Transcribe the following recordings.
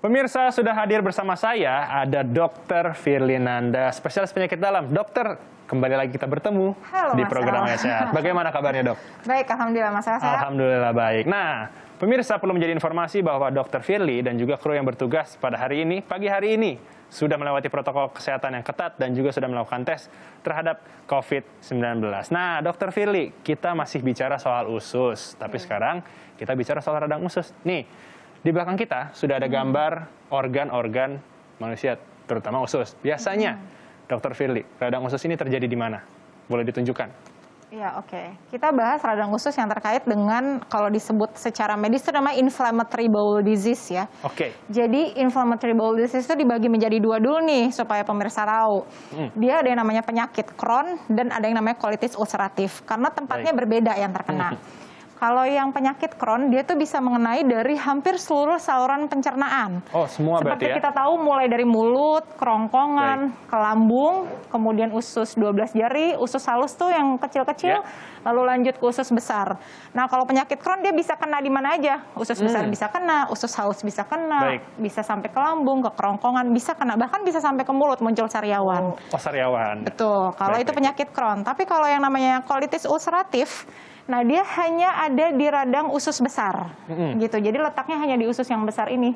Pemirsa, sudah hadir bersama saya, ada Dr. Firlinanda, spesialis penyakit dalam. Dokter, kembali lagi kita bertemu di program Sehat. Bagaimana kabarnya, Dok? Baik, Alhamdulillah, Mas. Sehat. Alhamdulillah baik. Nah, pemirsa perlu menjadi informasi bahwa Dr. Firly dan juga kru yang bertugas pada hari ini, pagi hari ini, sudah melewati protokol kesehatan yang ketat dan juga sudah melakukan tes terhadap COVID-19. Nah, Dr. Firly, kita masih bicara soal usus, tapi sekarang kita bicara soal radang usus. Nih, di belakang kita sudah ada gambar organ-organ manusia, terutama usus. Biasanya, Dr. Firly, radang usus ini terjadi di mana? Boleh ditunjukkan? Ya, oke. Kita bahas radang usus yang terkait dengan, kalau disebut secara medis itu namanya inflammatory bowel disease ya. Oke. Jadi inflammatory bowel disease itu dibagi menjadi dua dulu nih, supaya pemirsa tahu. Dia ada yang namanya penyakit Crohn dan ada yang namanya colitis ulceratif. Karena tempatnya berbeda yang terkena. Kalau yang penyakit Crohn, dia tuh bisa mengenai dari hampir seluruh saluran pencernaan. Oh, semua berarti ya? Seperti kita tahu mulai dari mulut, kerongkongan, ke lambung, kemudian usus 12 jari, usus halus tuh yang kecil-kecil, lalu lanjut ke usus besar. Nah, kalau penyakit Crohn dia bisa kena di mana aja. Usus besar bisa kena, usus halus bisa kena, bisa sampai ke lambung, ke kerongkongan, bisa kena, bahkan bisa sampai ke mulut, muncul sariawan. Oh, sariawan. Betul, kalau itu penyakit Crohn. Tapi kalau yang namanya colitis ulceratif, nah, dia hanya ada di radang usus besar, gitu. Jadi letaknya hanya di usus yang besar ini.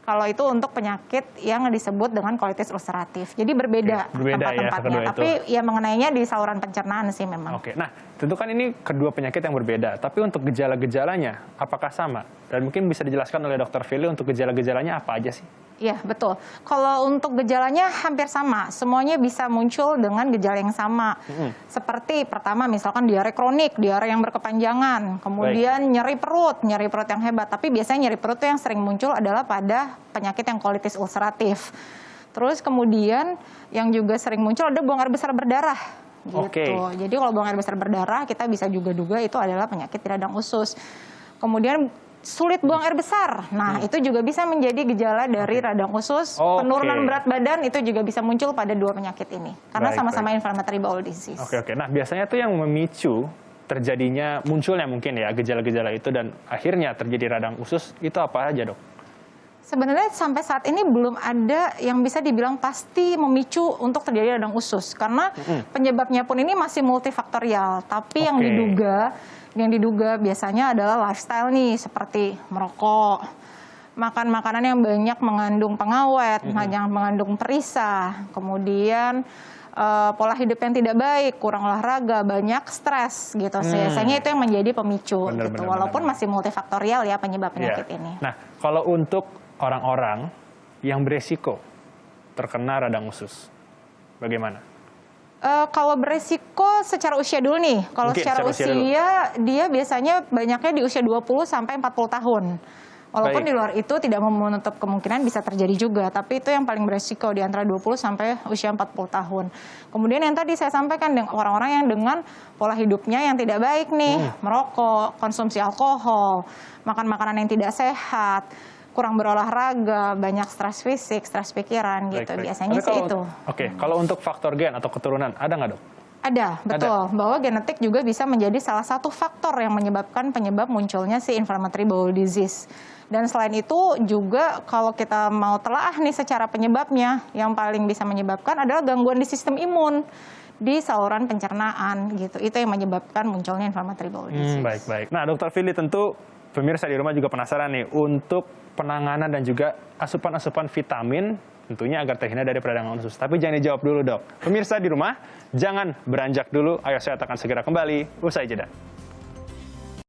Kalau itu untuk penyakit yang disebut dengan colitis ulceratif. Jadi berbeda tempat-tempatnya, tapi ya mengenainya di saluran pencernaan sih memang. Oke, nah tentu kan ini kedua penyakit yang berbeda, tapi untuk gejala-gejalanya apakah sama? Dan mungkin bisa dijelaskan oleh Dr. Firly untuk gejala-gejalanya apa aja sih? Iya, betul. Kalau untuk gejalanya hampir sama, semuanya bisa muncul dengan gejala yang sama. Seperti pertama misalkan diare kronik, diare yang berkepanjangan, kemudian nyeri perut yang hebat. Tapi biasanya nyeri perut itu yang sering muncul adalah pada penyakit yang colitis ulceratif. Terus kemudian yang juga sering muncul ada buang air besar berdarah. Gitu. Jadi kalau buang air besar berdarah, kita bisa juga duga itu adalah penyakit di radang usus. Kemudian sulit buang air besar. Nah, itu juga bisa menjadi gejala dari radang usus. Penurunan berat badan itu juga bisa muncul pada dua penyakit ini. Karena sama-sama inflammatory bowel disease. Oke. Nah, biasanya tuh yang memicu terjadinya, munculnya mungkin ya gejala-gejala itu dan akhirnya terjadi radang usus, itu apa aja, Dok? Sebenarnya sampai saat ini belum ada yang bisa dibilang pasti memicu untuk terjadi radang usus. Karena penyebabnya pun ini masih multifaktorial. Tapi yang diduga biasanya adalah lifestyle nih, seperti merokok, makan makanan yang banyak mengandung pengawet, yang mengandung perisah, kemudian pola hidup yang tidak baik, kurang olahraga, banyak stres gitu. Biasanya itu yang menjadi pemicu gitu. Walaupun masih multifaktorial ya penyebab penyakit ini. Nah, kalau untuk orang-orang yang beresiko terkena radang usus, bagaimana? Kalau beresiko secara usia dulu nih. Kalau secara usia dia biasanya banyaknya di usia 20 sampai 40 tahun. Walaupun di luar itu tidak menutup kemungkinan bisa terjadi juga, tapi itu yang paling beresiko di antara 20 sampai usia 40 tahun. Kemudian yang tadi saya sampaikan, orang-orang yang dengan pola hidupnya yang tidak baik nih, merokok, konsumsi alkohol, makan makanan yang tidak sehat, kurang berolahraga, banyak stres fisik, stres pikiran gitu. Biasanya sih itu. Oke, kalau untuk faktor gen atau keturunan, ada nggak, Dok? Ada, betul. Bahwa genetik juga bisa menjadi salah satu faktor yang menyebabkan penyebab munculnya si inflammatory bowel disease. Dan selain itu juga kalau kita mau telaah nih secara penyebabnya, yang paling bisa menyebabkan adalah gangguan di sistem imun, di saluran pencernaan gitu. Itu yang menyebabkan munculnya inflammatory bowel disease. Baik. Nah, Dr. Firly, tentu pemirsa di rumah juga penasaran nih untuk penanganan dan juga asupan-asupan vitamin tentunya agar terhindar dari peradangan usus. Tapi jangan dijawab dulu, Dok. Pemirsa di rumah, jangan beranjak dulu. Ayo, saya akan segera kembali usai jeda.